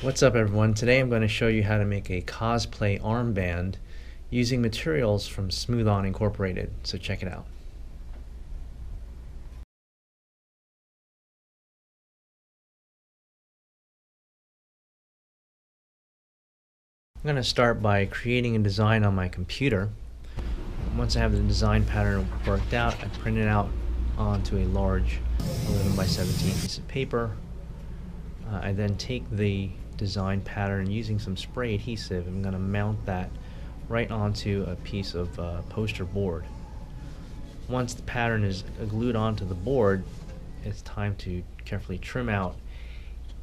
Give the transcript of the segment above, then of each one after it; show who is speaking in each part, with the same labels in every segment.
Speaker 1: What's up everyone? Today I'm going to show you how to make a cosplay armband using materials from Smooth On Incorporated, so check it out. I'm going to start by creating a design on my computer. Once I have the design pattern worked out, I print it out onto a large 11 by 17 piece of paper. I then take the design pattern using some spray adhesive. I'm going to mount that right onto a piece of poster board. Once the pattern is glued onto the board, it's time to carefully trim out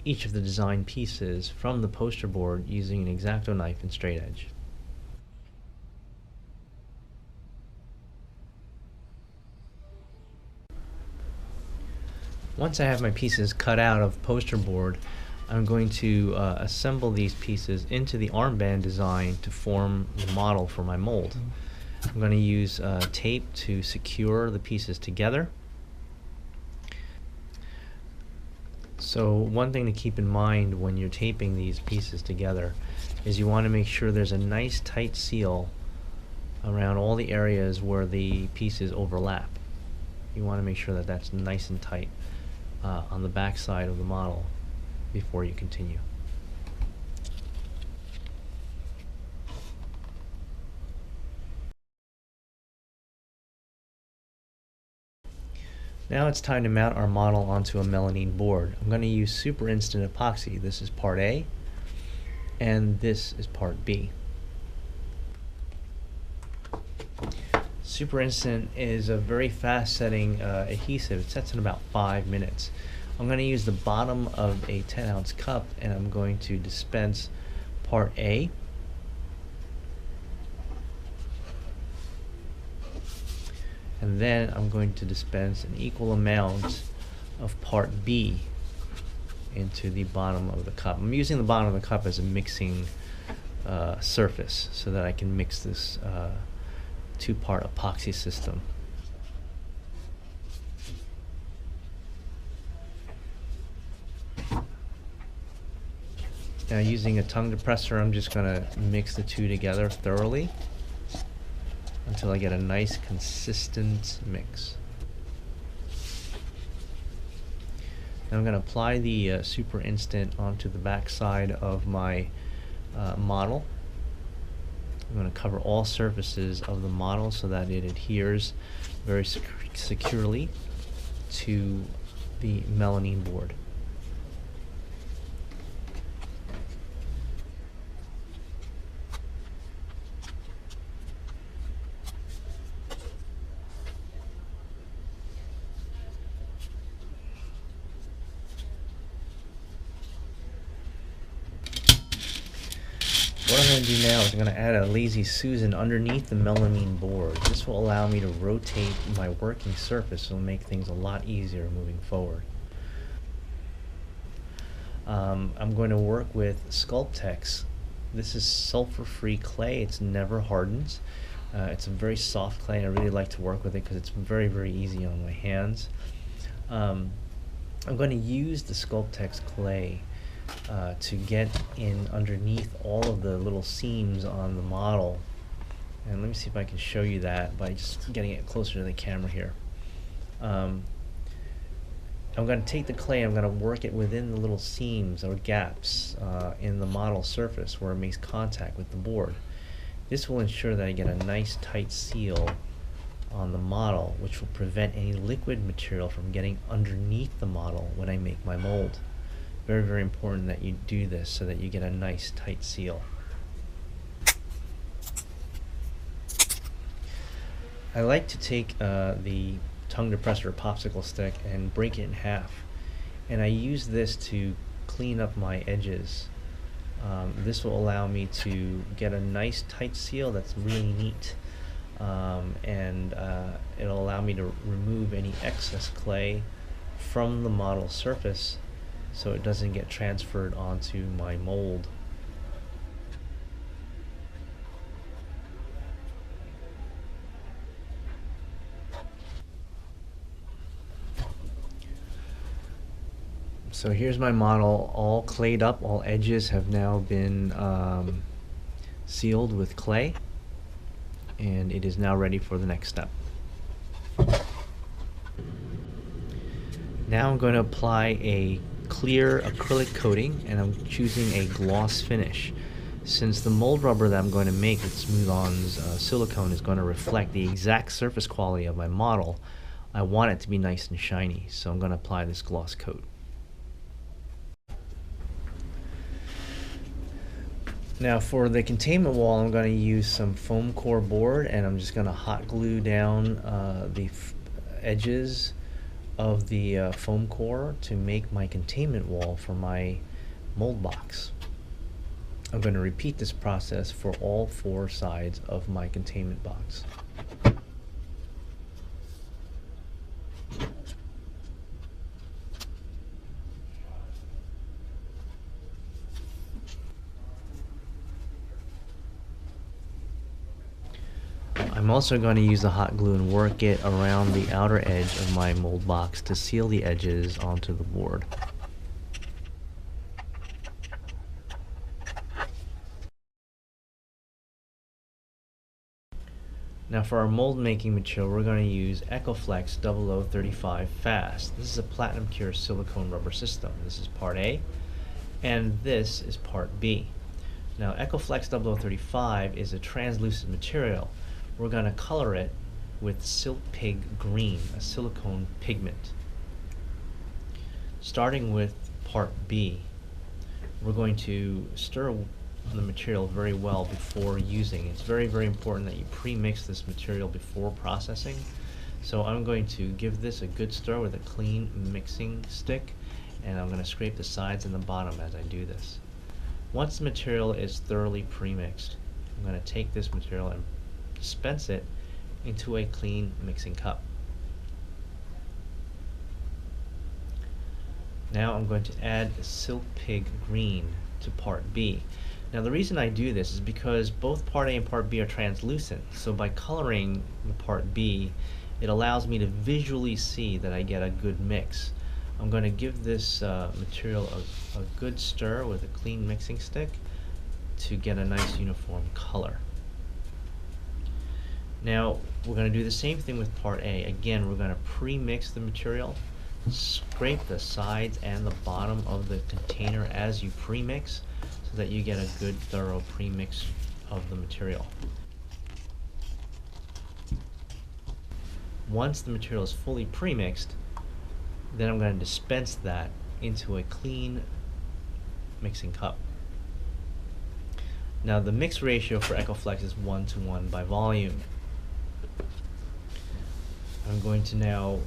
Speaker 1: each of the design pieces from the poster board using an X-Acto knife and straight edge. Once I have my pieces cut out of poster board, I'm going to assemble these pieces into the armband design to form the model for my mold. I'm going to use tape to secure the pieces together. So one thing to keep in mind when you're taping these pieces together is you want to make sure there's a nice tight seal around all the areas where the pieces overlap. You want to make sure that that's nice and tight on the back side of the model before you continue. Now it's time to mount our model onto a melamine board. I'm going to use Super Instant Epoxy. This is part A, and this is part B. Super Instant is a very fast setting adhesive. It sets in about 5 minutes. I'm going to use the bottom of a 10-ounce cup and I'm going to dispense part A. And then I'm going to dispense an equal amount of part B into the bottom of the cup. I'm using the bottom of the cup as a mixing surface so that I can mix this two-part epoxy system. Now using a tongue depressor, I'm just going to mix the two together thoroughly until I get a nice consistent mix. Now I'm going to apply the Super Instant onto the back side of my model. I'm going to cover all surfaces of the model so that it adheres very securely to the melamine board. What I'm going to do now is I'm going to add a Lazy Susan underneath the melamine board. This will allow me to rotate my working surface. It'll make things a lot easier moving forward. I'm going to work with Sculptex. This is sulfur-free clay. It's never hardens. It's a very soft clay. I really like to work with it because it's very, very easy on my hands. I'm going to use the Sculptex clay to get in underneath all of the little seams on the model. And let me see if I can show you that by just getting it closer to the camera here. I'm going to take the clay, I'm going to work it within the little seams or gaps in the model surface where it makes contact with the board. This will ensure that I get a nice tight seal on the model, which will prevent any liquid material from getting underneath the model when I make my mold. Very, very important that you do this so that you get a nice tight seal. I like to take the tongue depressor popsicle stick and break it in half, and I use this to clean up my edges. This will allow me to get a nice tight seal that's really neat, and it'll allow me to remove any excess clay from the model surface so it doesn't get transferred onto my mold. So here's my model all clayed up. All edges have now been sealed with clay, and it is now ready for the next step. Now I'm going to apply a clear acrylic coating, and I'm choosing a gloss finish. Since the mold rubber that I'm going to make with Smooth-On's silicone is going to reflect the exact surface quality of my model, I want it to be nice and shiny, so I'm going to apply this gloss coat. Now for the containment wall, I'm going to use some foam core board, and I'm just going to hot glue down the edges of the foam core to make my containment wall for my mold box. I'm going to repeat this process for all 4 sides of my containment box. I'm also going to use the hot glue and work it around the outer edge of my mold box to seal the edges onto the board. Now for our mold making material, we're going to use Ecoflex 0035 Fast. This is a platinum cure silicone rubber system. This is part A, and this is part B. Now Ecoflex 0035 is a translucent material. We're going to color it with Silk Pig Green, a silicone pigment. Starting with part B, we're going to stir the material very well before using. It's very, very important that you pre-mix this material before processing. So I'm going to give this a good stir with a clean mixing stick, and I'm going to scrape the sides and the bottom as I do this. Once the material is thoroughly pre-mixed, I'm going to take this material and dispense it into a clean mixing cup. Now I'm going to add Silk Pig Green to part B. Now the reason I do this is because both part A and part B are translucent, so by coloring the part B, it allows me to visually see that I get a good mix. I'm going to give this material a good stir with a clean mixing stick to get a nice uniform color. Now we're going to do the same thing with part A. Again, we're going to pre-mix the material, scrape the sides and the bottom of the container as you pre-mix so that you get a good thorough pre-mix of the material. Once the material is fully pre-mixed, then I'm going to dispense that into a clean mixing cup. Now the mix ratio for Ecoflex is 1:1 by volume. I'm going to now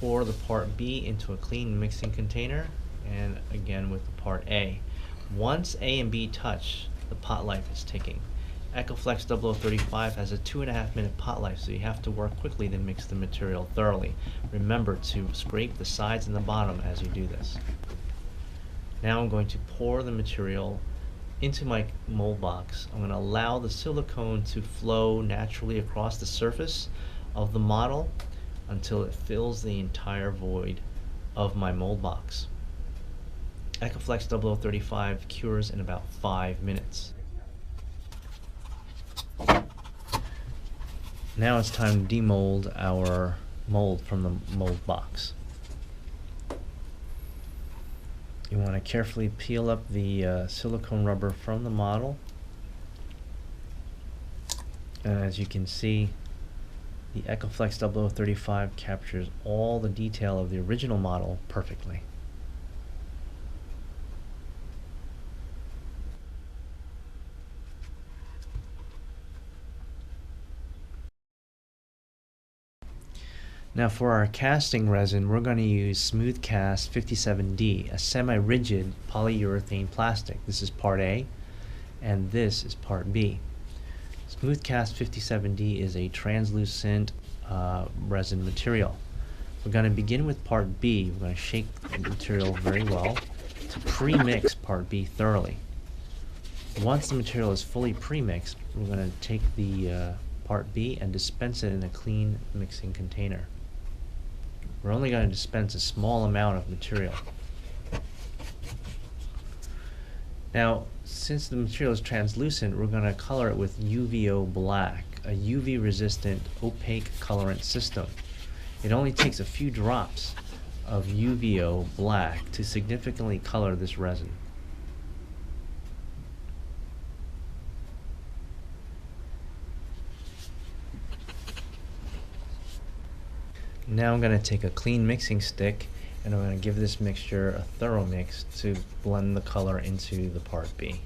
Speaker 1: pour the part B into a clean mixing container, and again with the part A. Once A and B touch, the pot life is ticking. Ecoflex 0035 has a 2.5 minute pot life, so you have to work quickly to mix the material thoroughly. Remember to scrape the sides and the bottom as you do this. Now I'm going to pour the material into my mold box. I'm going to allow the silicone to flow naturally across the surface of the model until it fills the entire void of my mold box. Ecoflex 0035 cures in about 5 minutes. Now it's time to demold our mold from the mold box. You want to carefully peel up the silicone rubber from the model, and as you can see, the Ecoflex 0035 captures all the detail of the original model perfectly. Now for our casting resin, we're going to use Smooth Cast 57D, a semi-rigid polyurethane plastic. This is part A, and this is part B. Smooth Cast 57D is a translucent resin material. We're going to begin with part B. We're going to shake the material very well to pre-mix part B thoroughly. Once the material is fully pre-mixed, we're going to take the part B and dispense it in a clean mixing container. We're only going to dispense a small amount of material. Now, since the material is translucent, we're going to color it with UVO black, a UV-resistant opaque colorant system. It only takes a few drops of UVO black to significantly color this resin. Now I'm going to take a clean mixing stick and I'm going to give this mixture a thorough mix to blend the color into the part B.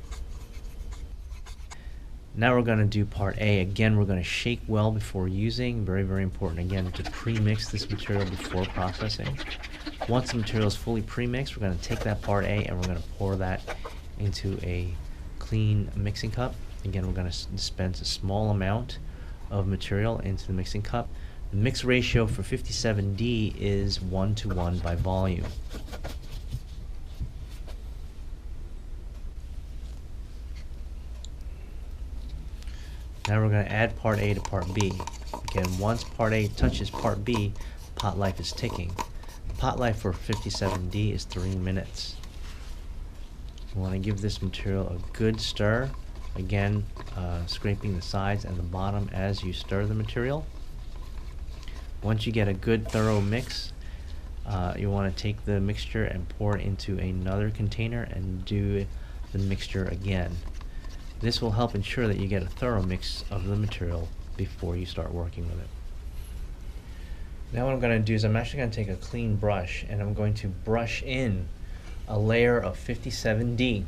Speaker 1: Now we're going to do part A. Again, we're going to shake well before using. Very, very important again to pre-mix this material before processing. Once the material is fully pre-mixed, we're going to take that part A and we're going to pour that into a clean mixing cup. Again, we're going to dispense a small amount of material into the mixing cup. The mix ratio for 57D is 1:1 by volume. Now we're going to add part A to part B. Again, once part A touches part B, pot life is ticking. Pot life for 57D is 3 minutes. We want to give this material a good stir. Again, scraping the sides and the bottom as you stir the material. Once you get a good thorough mix, you want to take the mixture and pour it into another container and do the mixture again. This will help ensure that you get a thorough mix of the material before you start working with it. Now what I'm going to do is I'm actually going to take a clean brush and I'm going to brush in a layer of 57D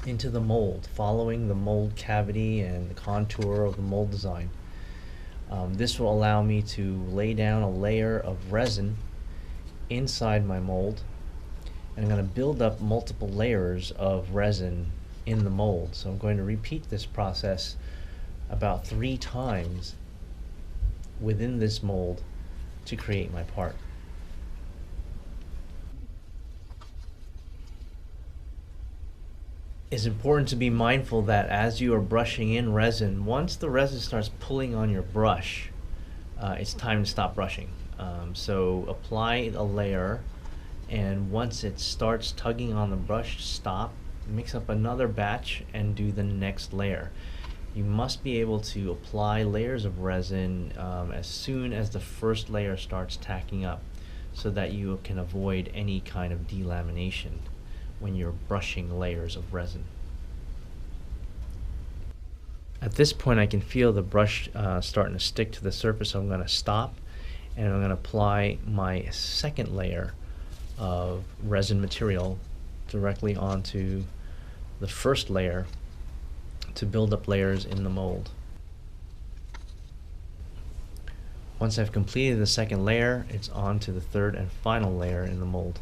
Speaker 1: into the mold, following the mold cavity and the contour of the mold design. This will allow me to lay down a layer of resin inside my mold, and I'm going to build up multiple layers of resin in the mold. So I'm going to repeat this process about 3 times within this mold to create my part. It's important to be mindful that as you are brushing in resin, once the resin starts pulling on your brush, it's time to stop brushing. So apply a layer, and once it starts tugging on the brush, stop, mix up another batch, and do the next layer. You must be able to apply layers of resin as soon as the first layer starts tacking up, so that you can avoid any kind of delamination when you're brushing layers of resin. At this point I can feel the brush starting to stick to the surface, so I'm going to stop and I'm going to apply my second layer of resin material directly onto the first layer to build up layers in the mold. Once I've completed the second layer, it's on to the third and final layer in the mold.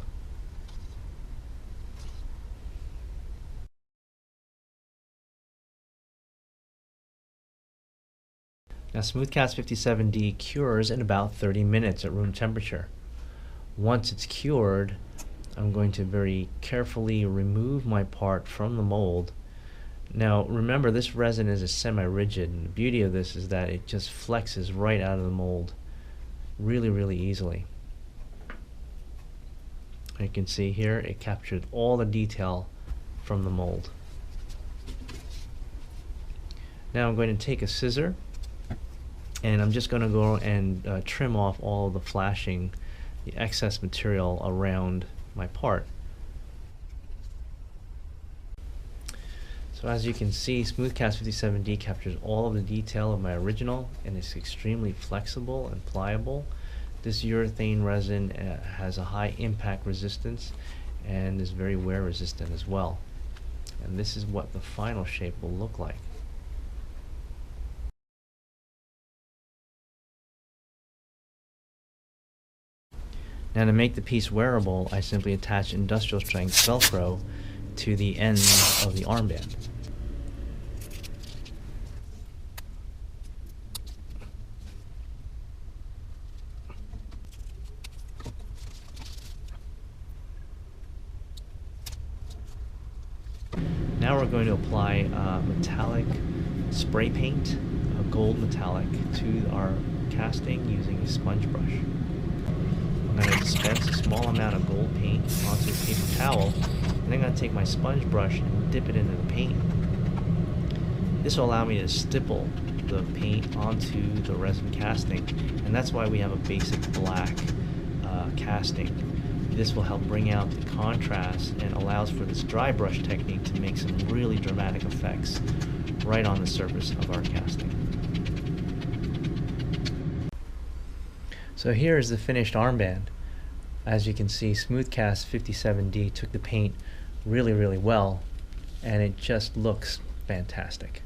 Speaker 1: Now Smoothcast 57D cures in about 30 minutes at room temperature. Once it's cured, I'm going to very carefully remove my part from the mold. Now remember, this resin is a semi-rigid, and the beauty of this is that it just flexes right out of the mold really, really easily. You can see here it captured all the detail from the mold. Now I'm going to take a scissor and I'm just going to go and trim off all the flashing, the excess material around my part. So as you can see, Smoothcast 57D captures all of the detail of my original, and it's extremely flexible and pliable. This urethane resin has a high impact resistance and is very wear resistant as well. And this is what the final shape will look like. Now to make the piece wearable, I simply attach industrial strength Velcro to the ends of the armband. Now we're going to apply metallic spray paint, a gold metallic, to our casting using a sponge brush. I'm going to dispense a small amount of gold paint onto a paper towel, and I'm going to take my sponge brush and dip it into the paint. This will allow me to stipple the paint onto the resin casting, and that's why we have a basic black casting. This will help bring out the contrast and allows for this dry brush technique to make some really dramatic effects right on the surface of our casting. So here is the finished armband. As you can see, Smoothcast 57D took the paint really well, and it just looks fantastic.